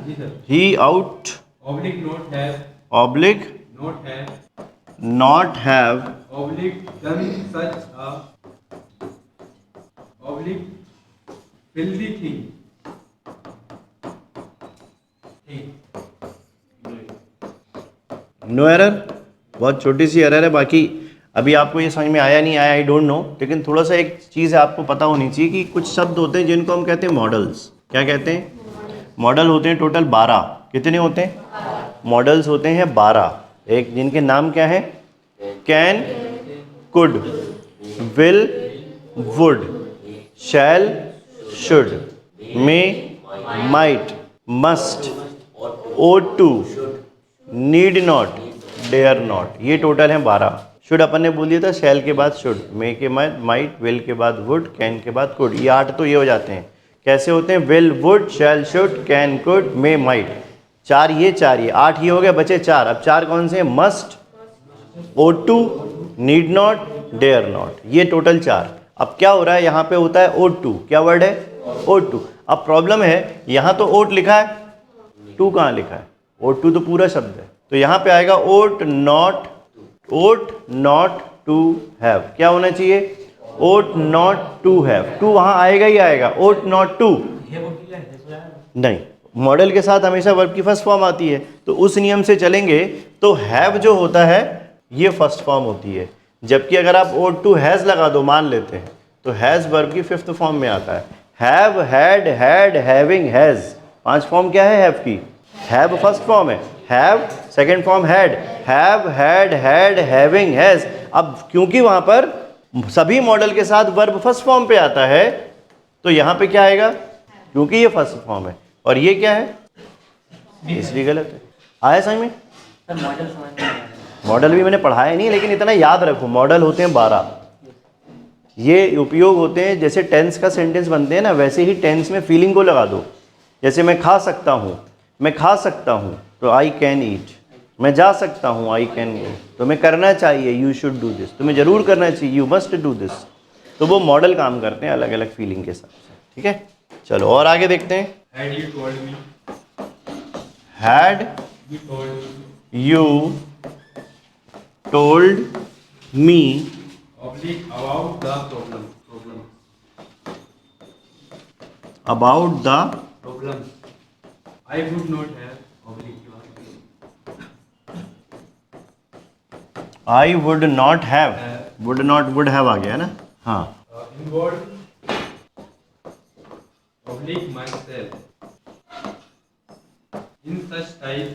he ought oblique not have oblique not have not have oblique done such a oblique filthy thing no error. बहुत छोटी सी एरर है। बाकी अभी आपको ये समझ में आया नहीं आया आई डोंट नो, लेकिन थोड़ा सा एक चीज़ है आपको पता होनी चाहिए कि कुछ शब्द होते हैं जिनको हम कहते हैं मॉडल्स। क्या कहते हैं? मॉडल होते हैं टोटल 12। कितने होते हैं? मॉडल्स होते हैं 12। एक जिनके नाम क्या है? Can, could, will, would, shall, should, may, might, must, ought to, need not, dare not. ये टोटल है 12। शुड अपन ने बोल दिया था, शैल के बाद शुड, मे के बाद माइट, विल के बाद वुड, कैन के बाद कुड। ये 8 तो ये हो जाते हैं। कैसे होते हैं? Will, would, shall, should, can, could, may, might. 4 ये 4 ये 8 ये हो गया, बचे 4। अब 4 कौन से हैं? Must, ought to, need not, dare not. ये टोटल 4। अब क्या हो रहा है? यहाँ पे होता है ought to। क्या वर्ड है? ought to। अब प्रॉब्लम है, यहाँ तो ओट लिखा है, टू कहाँ लिखा है? ओट टू तो पूरा शब्द है, तो यहाँ पे आएगा ओट नॉट टू हैव। क्या होना चाहिए? ओट नॉट टू हैव। टू वहाँ आएगा ही आएगा, ओट नॉट टू नहीं, मॉडल के साथ हमेशा वर्ब की फर्स्ट फॉर्म आती है, तो उस नियम से चलेंगे तो हैव जो होता है ये फर्स्ट फॉर्म होती है, जबकि अगर आप ओट टू हैज़ लगा दो, मान लेते हैं, तो हैज़ वर्ब की फिफ्थ फॉर्म में आता है। Have, had, had, having, has, 5 form क्या है हैव की? हैव फर्स्ट फॉर्म है, have second form had, have, had, had, having, has. अब क्योंकि वहाँ पर सभी मॉडल के साथ वर्ब फर्स्ट फॉर्म पे आता है, तो यहाँ पे क्या आएगा? क्योंकि ये फर्स्ट फॉर्म है और ये क्या है, इसलिए गलत है। आया समझ में? मॉडल भी मैंने पढ़ाया नहीं, लेकिन इतना याद रखो, मॉडल होते हैं 12। ये उपयोग होते हैं, जैसे टेंस का सेंटेंस बनते हैं ना, वैसे ही टेंस में फीलिंग को लगा दो। जैसे मैं खा सकता हूँ, मैं खा सकता हूँ, तो आई कैन ईट। मैं जा सकता हूँ, आई कैन गो। तुम्हें करना चाहिए, यू शुड डू दिस। तुम्हें ज़रूर करना चाहिए, यू मस्ट डू दिस। तो वो मॉडल काम करते हैं अलग अलग फीलिंग के हिसाब से। ठीक है, चलो और आगे देखते हैं। Had you told me? Had You told me. You told me Oblique about the problem. Problem. About the Problem. I would not have. Oblique. I would not have, would not would have आ गया ना। हाँ, Involved. Oblique myself. In such types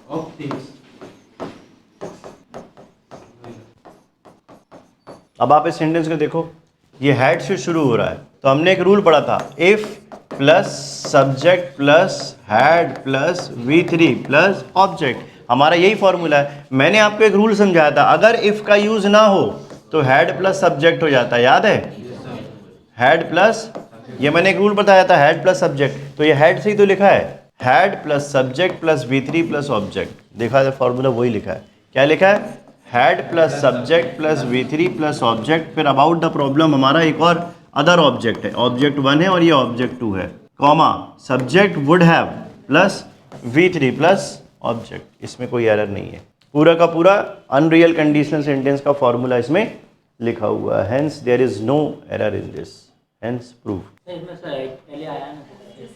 of things. अब आप इस sentence को देखो, ये हैड से शुरू हो रहा है, तो हमने एक रूल पढ़ा था, if plus subject plus had plus V3 plus object. हमारा यही फॉर्मूला है। मैंने आपको एक रूल समझाया था, अगर इफ का यूज ना हो तो हैड प्लस सब्जेक्ट हो जाता है, याद है? हैड प्लस, ये मैंने एक रूल बताया था, हैड प्लस सब्जेक्ट, तो ये हैड से ही तो लिखा है, had plus subject plus V3 plus object. देखा है फॉर्मूला वही लिखा है। क्या लिखा है? Had plus subject plus V3 plus object, फिर अबाउट द प्रॉब्लम हमारा एक और अदर ऑब्जेक्ट है, ऑब्जेक्ट 1 है और ये ऑब्जेक्ट 2 है, comma subject would have plus V3 plus object. इसमें कोई एरर नहीं है, पूरा का पूरा अनरियल कंडीशनल सेंटेंस का फॉर्मूला इसमें लिखा हुआ है। Hence there is no error in this, hence proof.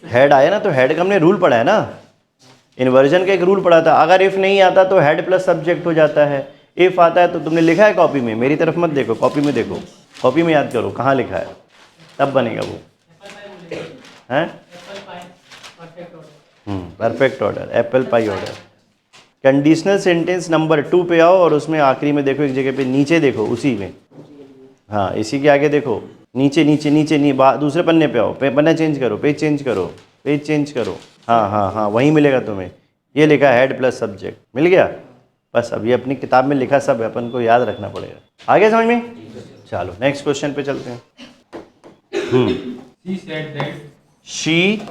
हेड आया ना, तो हेड का हमने रूल पढ़ा है ना, इन्वर्जन का एक रूल पढ़ा था। अगर इफ नहीं आता तो हेड प्लस सब्जेक्ट हो जाता है, इफ आता है तो तुमने लिखा है कॉपी में, मेरी तरफ मत देखो, कॉपी में देखो, कॉपी में याद करो कहाँ लिखा है, तब बनेगा वो। हैं? Perfect order, apple pie order. Conditional sentence number 2 पे आओ और उसमें आखिरी में देखो, एक जगह पे नीचे देखो, उसी में, हाँ इसी के आगे देखो, नीचे नीचे नीचे दूसरे पन्ने पे आओ, पन्ना चेंज करो, पेज चेंज करो, पेज चेंज करो, हाँ हाँ हाँ वहीं मिलेगा तुम्हें। ये लिखा है हेड प्लस सब्जेक्ट, मिल गया? बस अब ये अपनी किताब में लिखा सब है, अपन को याद रखना पड़ेगा। आगे समझ में? चलो नेक्स्ट क्वेश्चन पे चलते हैं। She said that. She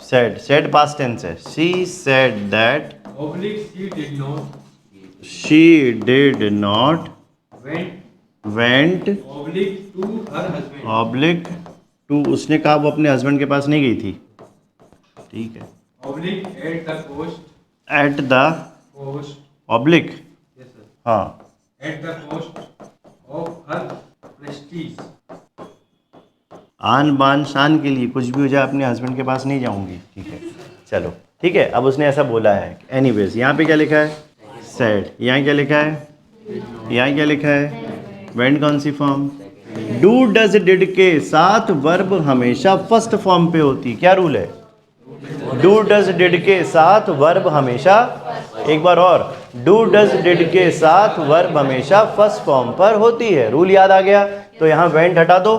said past tense है, she said that, Oblique she did not. She did not Went. Went Oblique to her husband. Oblique to, उसने कहा वो अपने हस्बैंड के पास नहीं गई थी, ठीक है। Oblique at the cost. At the Cost. Oblique, Yes sir. हाँ, At the cost of her prestige. आन बान शान के लिए कुछ भी हो जाए अपने हस्बैंड के पास नहीं जाऊंगी, ठीक है। चलो ठीक है, अब उसने ऐसा बोला है। एनीवेज यहाँ पे क्या लिखा है? सेड। यहाँ क्या लिखा है? यहाँ क्या लिखा है? वेंट कौन सी फॉर्म? डू डज डिड के साथ वर्ब हमेशा फर्स्ट फॉर्म पे होती। क्या रूल है? डू डज डिड के साथ वर्ब हमेशा, एक बार और, डू डज डिड के साथ वर्ब हमेशा फर्स्ट फॉर्म पर होती है। रूल याद आ गया? तो यहाँ वेंट हटा दो,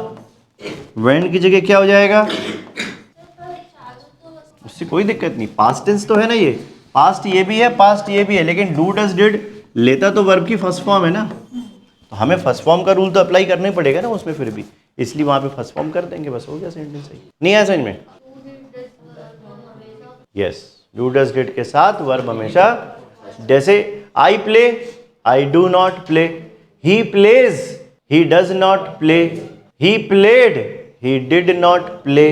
वेंट की जगह क्या हो जाएगा? उससे कोई दिक्कत नहीं, पास्ट टेंस तो है ना, ये पास्ट ये भी है, पास्ट ये भी है, लेकिन डू डज डिड लेता तो वर्ब की फर्स्ट फॉर्म है ना, तो हमें फर्स्ट फॉर्म का रूल तो अप्लाई करना ही पड़ेगा ना उसमें फिर भी, इसलिए वहां पे फर्स्ट फॉर्म कर देंगे, बस हो गया सेंटेंस सही। नहीं आया समझ में? यस, डू डज डिड के साथ वर्ब हमेशा, जैसे I play, I do not play, he plays, he does not play, he played, he did not play,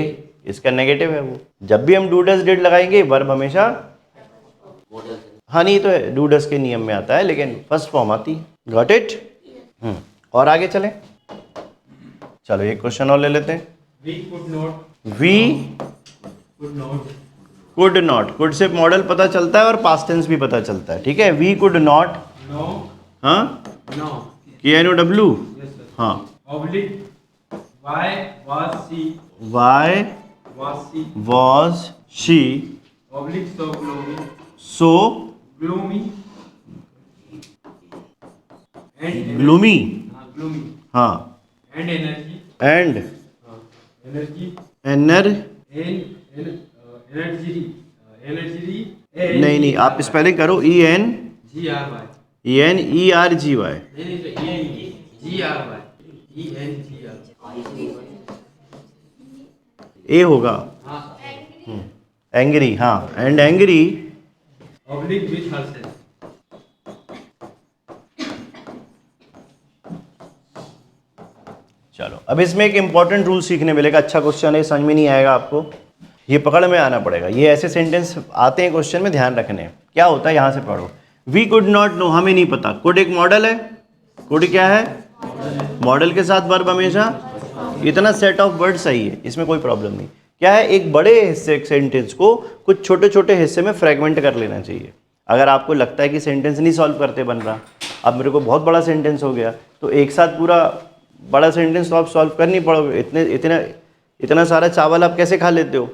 इसका नेगेटिव है वो। जब भी हम डू डज डिड लगाएंगे वर्ब हमेशा हानि तो है, डू डज के नियम में आता है, लेकिन फर्स्ट फॉर्म आती है। Got it? और आगे चलें, चलो एक क्वेश्चन और ले लेते हैं। We could not. We Could not. Could not, could से मॉडल पता चलता है और पास्ट टेंस भी पता चलता है, ठीक है। We could not, No. हाँ, No. KNOW, Yes sir. हाँ, Oblique. Why was she? Why Was she? Was she Oblique so gloomy. So Gloomy. And gloomy, gloomy. हाँ, And energy. And Energy. एनर, Energy. Energy. नहीं नहीं, आप spelling करो, EN GRY. ENERGY, नहीं नहीं तो GRY. ENGR. ए होगा, हाँ. एंग्री, हाँ, and angry, Oblique with herself. चलो अब इसमें एक इंपॉर्टेंट रूल सीखने मिलेगा। अच्छा क्वेश्चन है, समझ में नहीं आएगा आपको, ये पकड़ में आना पड़ेगा। ये ऐसे सेंटेंस आते हैं क्वेश्चन में, ध्यान रखने हैं। क्या होता है, यहाँ से पढ़ो। वी कुड नॉट नो, हमें नहीं पता। कुड एक मॉडल है, कुड क्या है, मॉडल के साथ वर्ब हमेशा, इतना सेट ऑफ वर्ड सही है, इसमें कोई प्रॉब्लम नहीं। क्या है, एक बड़े हिस्से सेंटेंस को कुछ छोटे छोटे हिस्से में फ्रेगमेंट कर लेना चाहिए। अगर आपको लगता है कि सेंटेंस नहीं सॉल्व करते बन रहा, अब मेरे को बहुत बड़ा सेंटेंस हो गया, तो एक साथ पूरा बड़ा सेंटेंस तो आप सॉल्व कर नहीं पाओगे। इतना सारा चावल आप कैसे खा लेते हो?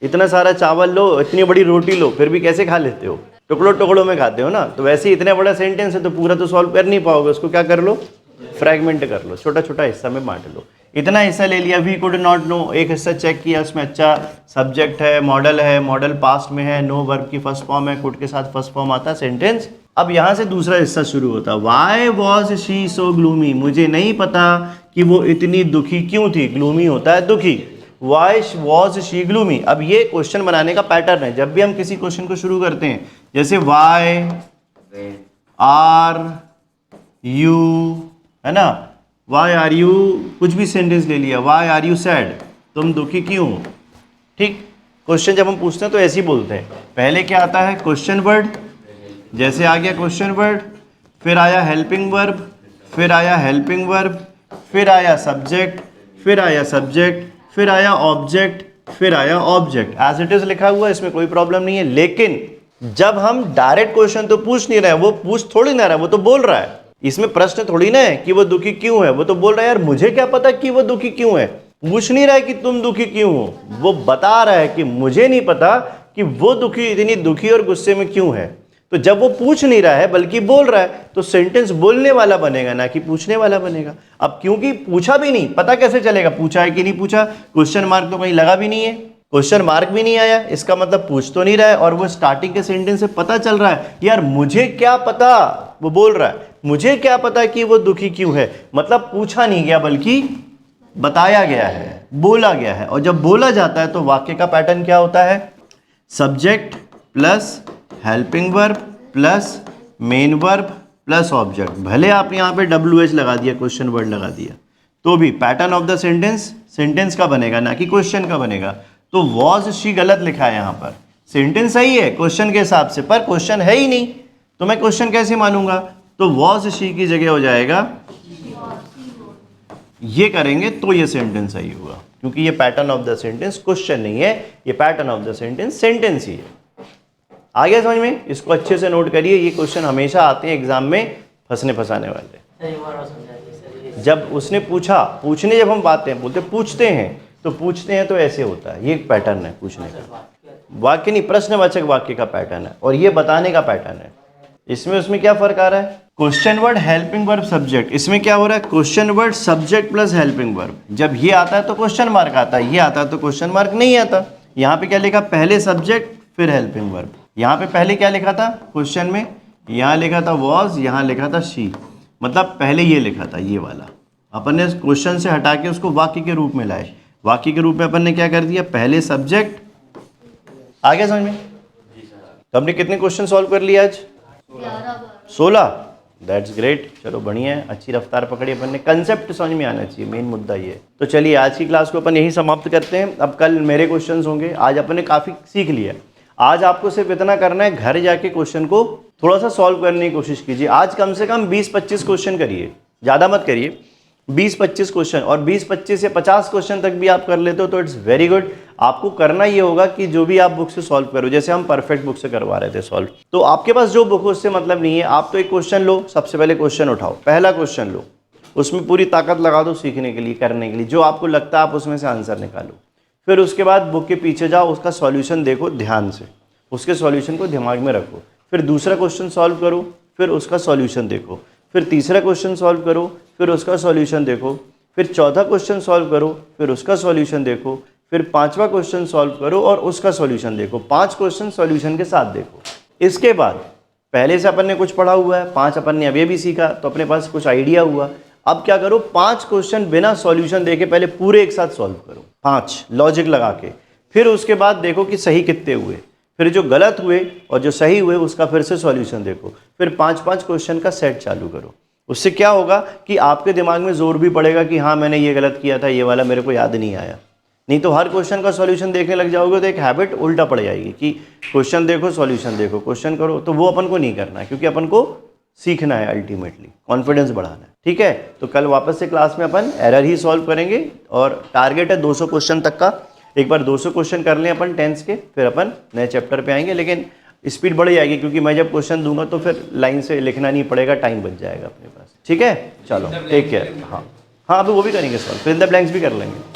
इतना सारा चावल लो, इतनी बड़ी रोटी लो, फिर भी कैसे खा लेते हो? टुकड़ों टुकड़ों में खाते हो ना। तो वैसे ही इतना बड़ा सेंटेंस है तो पूरा तो सॉल्व कर नहीं पाओगे, उसको क्या कर लो, फ्रैगमेंट कर लो, छोटा छोटा हिस्सा में बांट लो। इतना हिस्सा ले लिया, वी कुड नॉट नो, एक हिस्सा चेक किया, उसमें अच्छा सब्जेक्ट है, मॉडल पास्ट में है, नो वर्ब की फर्स्ट फॉर्म है, कुड के साथ फर्स्ट फॉर्म आता है सेंटेंस। अब यहाँ से दूसरा हिस्सा शुरू होता है, why was she so gloomy, मुझे नहीं पता कि वो इतनी दुखी क्यों थी। ग्लूमी होता है दुखी, वाई वॉज शी ग्लूमी। अब ये क्वेश्चन बनाने का पैटर्न है, जब भी हम किसी क्वेश्चन को शुरू करते हैं, जैसे वाई आर यू, है ना, वाई आर यू, कुछ भी सेंटेंस ले लिया, वाई आर यू सैड, तुम दुखी क्यों। ठीक, क्वेश्चन जब हम पूछते हैं तो ऐसे ही बोलते हैं। पहले क्या आता है, क्वेश्चन वर्ड, जैसे आ गया क्वेश्चन वर्ड, फिर आया हेल्पिंग वर्ब, फिर आया हेल्पिंग वर्ब, फिर आया सब्जेक्ट, फिर आया सब्जेक्ट, फिर आया ऑब्जेक्ट, फिर आया ऑब्जेक्ट। एज इट इज लिखा हुआ है, इसमें कोई प्रॉब्लम नहीं है। लेकिन जब हम डायरेक्ट क्वेश्चन तो पूछ नहीं रहे हैं, वो पूछ थोड़ी ना रहा है, वो तो बोल रहा है। इसमें प्रश्न थोड़ी ना है कि वो दुखी क्यों है, वो तो बोल रहा है यार मुझे क्या पता कि वो दुखी क्यों है। पूछ नहीं रहा है कि तुम दुखी क्यों हो, वो बता रहा है कि मुझे नहीं पता कि वो दुखी, इतनी दुखी और गुस्से में क्यों है। तो जब वो पूछ नहीं रहा है बल्कि बोल रहा है, तो सेंटेंस बोलने वाला बनेगा, ना कि पूछने वाला बनेगा। अब क्योंकि पूछा भी नहीं, पता कैसे चलेगा पूछा है कि नहीं पूछा? क्वेश्चन मार्क तो कहीं लगा भी नहीं है, क्वेश्चन मार्क भी नहीं आया, इसका मतलब पूछ तो नहीं रहा है। और वो स्टार्टिंग के सेंटेंस से पता चल रहा है यार मुझे क्या पता, वो बोल रहा है मुझे क्या पता कि वो दुखी क्यों है। मतलब पूछा नहीं गया बल्कि बताया गया है, बोला गया है। और जब बोला जाता है तो वाक्य का पैटर्न क्या होता है, subject plus helping verb plus main verb plus object. भले आप यहाँ पे WH लगा दिया, क्वेश्चन वर्ड लगा दिया, तो भी पैटर्न ऑफ द सेंटेंस का बनेगा, ना कि क्वेश्चन का बनेगा। तो वॉज शी गलत लिखा है यहाँ पर, सेंटेंस सही है क्वेश्चन के हिसाब से, पर क्वेश्चन है ही नहीं, तो मैं क्वेश्चन कैसे मानूंगा? तो वॉज शी की जगह हो जाएगा, ये करेंगे तो ये सेंटेंस सही होगा, क्योंकि ये pattern of the sentence question नहीं है, ये पैटर्न ऑफ द सेंटेंस ही है। आ गया समझ में? इसको अच्छे से नोट करिए, ये क्वेश्चन हमेशा आते हैं एग्जाम में फंसने फंसाने वाले। जब उसने पूछा, पूछने जब हम बात हैं बोलते पूछते हैं तो ऐसे होता है, ये एक पैटर्न है पूछने का। वाक्य नहीं, प्रश्नवाचक वाक्य का पैटर्न है, और ये बताने का पैटर्न है। इसमें उसमें क्या फर्क आ रहा है? Question word helping verb subject, इसमें क्या हो रहा है, question word subject plus helping verb. जब ये आता है तो क्वेश्चन मार्क आता है, ये आता है तो क्वेश्चन मार्क नहीं आता। यहाँ पे क्या लिखा, पहले सब्जेक्ट फिर हेल्पिंग वर्ब। यहाँ पे पहले क्या लिखा था क्वेश्चन में, यहाँ लिखा था वॉज, यहाँ लिखा था शी, मतलब पहले ये लिखा था, ये वाला अपन ने क्वेश्चन से हटा के उसको वाक्य के रूप में लाए। वाक्य के रूप में अपन ने क्या कर दिया, पहले सब्जेक्ट। आ गया समझ में? तो हमने कितने क्वेश्चन सॉल्व कर लिए आज? 16। दैट्स ग्रेट, चलो बढ़िया है, अच्छी रफ्तार पकड़ी अपन ने, कंसेप्ट समझ में आना चाहिए, मेन मुद्दा ये है। तो चलिए आज की क्लास को अपन यही समाप्त करते हैं। अब कल मेरे क्वेश्चंस होंगे। आज अपन ने काफ़ी सीख लिया। आज आपको सिर्फ इतना करना है, घर जाके क्वेश्चन को थोड़ा सा सॉल्व करने की कोशिश कीजिए। आज कम से कम 20-25 क्वेश्चन करिए, ज़्यादा मत करिए, 20-25 क्वेश्चन, और 20-25 या 50 क्वेश्चन तक भी आप कर लेते हो तो इट्स वेरी गुड। आपको करना ये होगा कि जो भी आप बुक से सॉल्व करो, जैसे हम परफेक्ट बुक से करवा रहे थे सॉल्व, तो आपके पास जो बुक उससे मतलब नहीं है, आप तो एक क्वेश्चन लो, सबसे पहले क्वेश्चन उठाओ, पहला क्वेश्चन लो, उसमें पूरी ताकत लगा दो सीखने के लिए, करने के लिए, जो आपको लगता है आप उसमें से आंसर निकालो। फिर उसके बाद बुक के पीछे जाओ, उसका सॉल्यूशन देखो ध्यान से, उसके सॉल्यूशन को दिमाग में रखो। फिर दूसरा क्वेश्चन सॉल्व करो, फिर उसका सॉल्यूशन देखो। फिर तीसरा क्वेश्चन सॉल्व करो, फिर उसका सॉल्यूशन देखो। फिर चौथा क्वेश्चन सॉल्व करो, फिर उसका सॉल्यूशन देखो। फिर पांचवा क्वेश्चन सॉल्व करो और उसका सॉल्यूशन देखो। 5 क्वेश्चन सॉल्यूशन के साथ देखो। इसके बाद पहले से अपन ने कुछ पढ़ा हुआ है, 5 अपन ने अभी भी सीखा, तो अपने पास कुछ आइडिया हुआ। अब क्या करो, 5 क्वेश्चन बिना सॉल्यूशन देखे पहले पूरे एक साथ सॉल्व करो, 5 लॉजिक लगा के। फिर उसके बाद देखो कि सही कितने हुए, फिर जो गलत हुए और जो सही हुए उसका फिर से सॉल्यूशन देखो। फिर 5-5 क्वेश्चन का सेट चालू करो। उससे क्या होगा कि आपके दिमाग में जोर भी पड़ेगा कि हाँ मैंने ये गलत किया था, ये वाला मेरे को याद नहीं आया। नहीं तो हर क्वेश्चन का सॉल्यूशन देखने लग जाओगे तो एक हैबिट उल्टा पड़ जाएगी कि क्वेश्चन देखो सॉल्यूशन देखो, क्वेश्चन करो, तो वो अपन को नहीं करना है, क्योंकि अपन को सीखना है, अल्टीमेटली कॉन्फिडेंस बढ़ाना है। ठीक है, तो कल वापस से क्लास में अपन एरर ही सॉल्व करेंगे और टारगेट है 200 क्वेश्चन तक का। एक बार 200 क्वेश्चन कर लें अपन टेंस के, फिर अपन नए चैप्टर पे आएंगे, लेकिन स्पीड बढ़ जाएगी क्योंकि मैं जब क्वेश्चन दूंगा तो फिर लाइन से लिखना नहीं पड़ेगा, टाइम बच जाएगा अपने पास। ठीक है, चलो टेक केयर। हाँ हाँ, अभी वो भी करेंगे सॉल्व, फिर इन द ब्लैंक्स भी कर लेंगे।